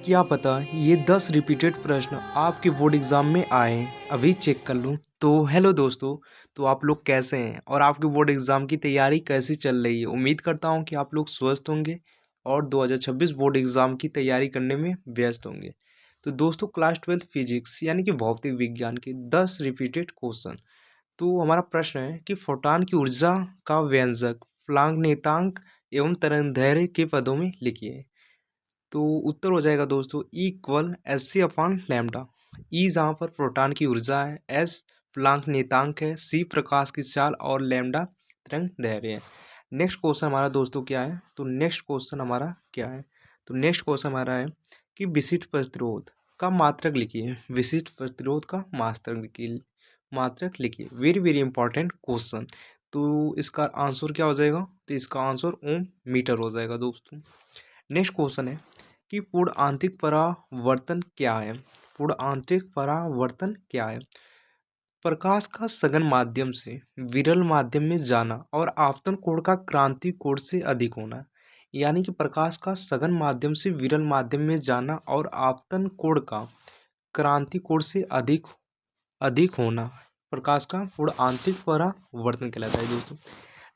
क्या पता ये 10 रिपीटेड प्रश्न आपके बोर्ड एग्ज़ाम में आए। अभी चेक कर लूँ। तो हेलो दोस्तों, तो आप लोग कैसे हैं और आपके बोर्ड एग्ज़ाम की तैयारी कैसी चल रही है? उम्मीद करता हूँ कि आप लोग स्वस्थ होंगे और 2026 बोर्ड एग्ज़ाम की तैयारी करने में व्यस्त होंगे। तो दोस्तों, क्लास 12th फिजिक्स यानी कि भौतिक विज्ञान के 10 रिपीटेड क्वेश्चन। तो हमारा प्रश्न है कि फोटॉन की ऊर्जा का व्यंजक प्लांक नियतांक एवं तरंगदैर्घ्य के पदों में लिखिए। तो उत्तर हो जाएगा दोस्तों E equal S C upon lambda. E जहाँ पर प्रोटॉन की ऊर्जा है, एस प्लांक नियतांक है, सी प्रकाश की चाल और लैम्डा तरंग दैर्घ्य है। नेक्स्ट क्वेश्चन हमारा दोस्तों क्या है? तो नेक्स्ट क्वेश्चन हमारा क्या है? तो नेक्स्ट क्वेश्चन हमारा है कि विशिष्ट प्रतिरोध का मात्रक लिखिए। विशिष्ट प्रतिरोध का मात्रक लिखिए। Very very important question. तो इसका आंसर क्या हो जाएगा? तो इसका आंसर ओम मीटर हो जाएगा दोस्तों। नेक्स्ट क्वेश्चन है कि पूर्ण आंतरिक परावर्तन क्या है? पूर्ण आंतरिक परावर्तन क्या है? प्रकाश का सघन माध्यम से विरल माध्यम में जाना और आपतन कोण का क्रांति कोण से अधिक होना। यानी कि प्रकाश का सघन माध्यम से विरल माध्यम में जाना और आपतन कोण का क्रांति कोण से अधिक अधिक होना प्रकाश का पूर्ण आंतरिक परावर्तन कहलाता है दोस्तों।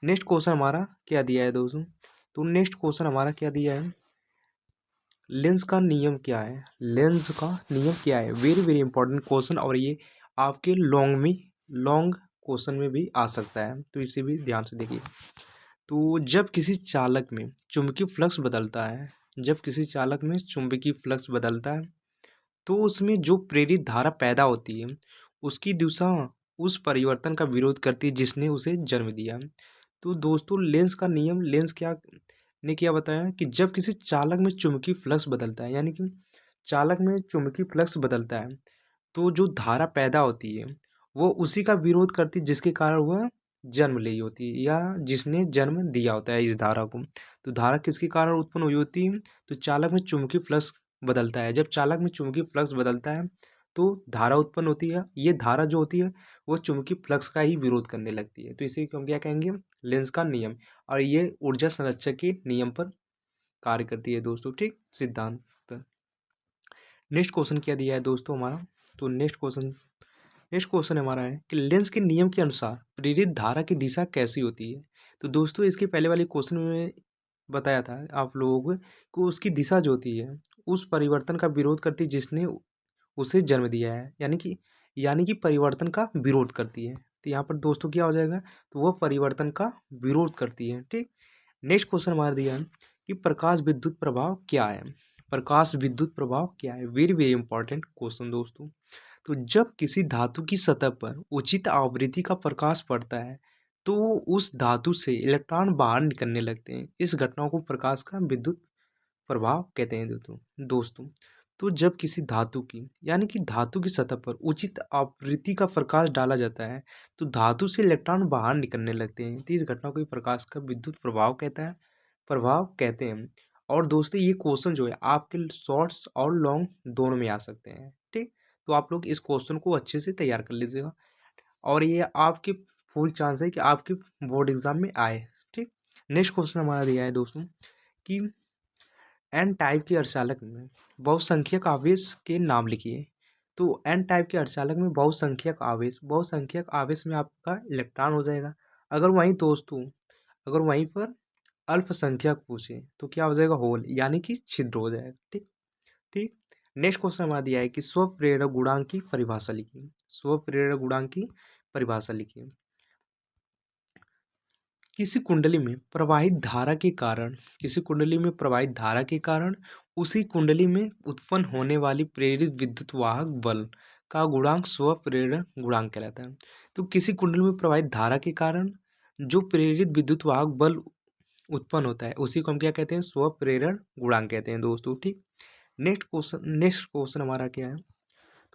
नेक्स्ट क्वेश्चन हमारा क्या दिया है दोस्तों? तो नेक्स्ट क्वेश्चन हमारा क्या दिया है? लेंस का नियम क्या है? लेंस का नियम क्या है? वेरी वेरी इंपॉर्टेंट क्वेश्चन, और ये आपके लॉन्ग क्वेश्चन में भी आ सकता है, तो इसे भी ध्यान से देखिए। तो जब किसी चालक में चुंबकीय फ्लक्स बदलता है, जब किसी चालक में चुंबकीय फ्लक्स बदलता है तो उसमें जो प्रेरित धारा पैदा होती है उसकी दिशा उस परिवर्तन का विरोध करती है जिसने उसे जन्म दिया। तो दोस्तों, लेंस का नियम, लेंस क्या ने क्या बताया कि जब किसी चालक में चुंबकीय फ्लक्स बदलता है, यानी कि चालक में चुंबकीय फ्लक्स बदलता है, तो जो धारा पैदा होती है वो उसी का विरोध करती है जिसके कारण वह जन्म ली होती है या जिसने जन्म दिया होता है इस धारा को। तो धारा किसके कारण उत्पन्न हुई होती है? तो चालक में चुंबकीय फ्लक्स बदलता है। जब चालक में चुंबकीय फ्लक्स बदलता है तो धारा उत्पन्न होती है। ये धारा जो होती है वो चुंबकीय फ्लक्स का ही विरोध करने लगती है। तो इसे हम क्या कहेंगे? लेंस का नियम। और ये ऊर्जा संरक्षक के नियम पर कार्य करती है दोस्तों, ठीक, सिद्धांत पर। नेक्स्ट क्वेश्चन क्या दिया है दोस्तों हमारा? तो नेक्स्ट क्वेश्चन हमारा है कि लेंस के नियम के अनुसार प्रेरित धारा की दिशा कैसी होती है? तो दोस्तों, इसके पहले वाले क्वेश्चन में बताया था आप लोगों को कि उसकी दिशा जो होती है उस परिवर्तन का विरोध करती है जिसने उसे जन्म दिया है, यानी कि परिवर्तन का विरोध करती है। तो यहाँ पर दोस्तों क्या हो जाएगा? तो वह परिवर्तन का विरोध करती है, ठीक। नेक्स्ट क्वेश्चन हमारा दिया है कि प्रकाश विद्युत प्रभाव क्या है? प्रकाश विद्युत प्रभाव क्या है? वेरी वेरी इंपॉर्टेंट क्वेश्चन दोस्तों। तो जब किसी धातु की सतह पर उचित आवृत्ति का प्रकाश पड़ता है तो उस धातु से इलेक्ट्रॉन बाहर निकलने लगते हैं। इस घटना को प्रकाश का विद्युत प्रभाव कहते हैं दोस्तों। तो जब किसी धातु की, यानी कि धातु की सतह पर उचित आवृत्ति का प्रकाश डाला जाता है तो धातु से इलेक्ट्रॉन बाहर निकलने लगते हैं। तो इस घटना को ही प्रकाश का विद्युत प्रभाव कहते हैं। और दोस्तों, ये क्वेश्चन जो है आपके शॉर्ट्स और लॉन्ग दोनों में आ सकते हैं, ठीक। तो आप लोग इस क्वेश्चन को अच्छे से तैयार कर लीजिएगा और ये आपके फुल चांस है कि आपके बोर्ड एग्जाम में आए, ठीक। नेक्स्ट क्वेश्चन हमारा दिया है दोस्तों कि एन टाइप के अर्धचालक में बहुसंख्यक आवेश के नाम लिखिए। तो एन टाइप के अर्धचालक में बहुसंख्यक आवेश में आपका इलेक्ट्रॉन हो जाएगा। अगर वहीं पर अल्पसंख्यक पूछे तो क्या हो जाएगा? होल, यानी कि छिद्र हो जाएगा, ठीक। ठीक। नेक्स्ट क्वेश्चन हमारा दिया है कि स्वप्रेरक गुणांक की परिभाषा लिखिए। स्वप्रेरक गुणांक की परिभाषा लिखिए। किसी कुंडली में प्रवाहित धारा के कारण उसी कुंडली में उत्पन्न होने वाली प्रेरित विद्युत वाहक बल का गुणांक स्वप्रेरक गुणांक कहलाता है। तो किसी कुंडली में प्रवाहित धारा के कारण जो प्रेरित विद्युत वाहक बल उत्पन्न होता है उसी को हम क्या कहते हैं? स्वप्रेरण गुणांक कहते हैं दोस्तों, ठीक। नेक्स्ट क्वेश्चन हमारा क्या है?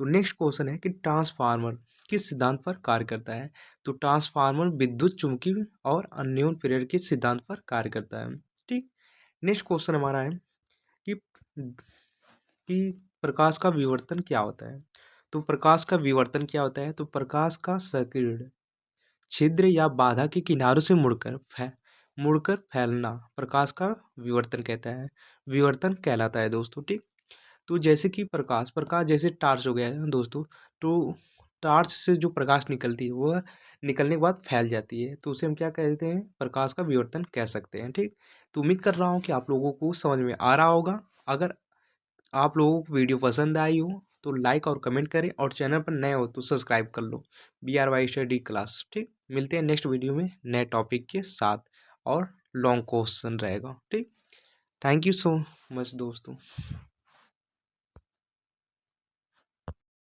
तो नेक्स्ट क्वेश्चन है कि ट्रांसफार्मर किस सिद्धांत पर कार्य करता है? तो ट्रांसफार्मर विद्युत चुम्बकीय और अन्योन प्रेरण के सिद्धांत पर कार्य करता है, ठीक। नेक्स्ट क्वेश्चन हमारा है कि प्रकाश का विवर्तन क्या होता है? तो प्रकाश का विवर्तन क्या होता है? तो प्रकाश का संकीर्ण छिद्र या बाधा के किनारों से मुड़कर फैलना प्रकाश का विवर्तन कहता है, विवर्तन कहलाता है दोस्तों, ठीक। तो जैसे कि प्रकाश प्रकाश जैसे टार्च हो गया है दोस्तों, तो टार्च से जो प्रकाश निकलती है वह निकलने के बाद फैल जाती है, तो उसे हम क्या कहते हैं, प्रकाश का विवर्तन कह सकते हैं। ठीक, तो उम्मीद कर रहा हूँ कि आप लोगों को समझ में आ रहा होगा। अगर आप लोगों को वीडियो पसंद आई हो तो लाइक और कमेंट करें, और चैनल पर नए हो तो सब्सक्राइब कर लो। BRY study class. ठीक, मिलते हैं नेक्स्ट वीडियो में नए टॉपिक के साथ, और लॉन्ग क्वेश्चन रहेगा। ठीक, थैंक यू सो मच दोस्तों।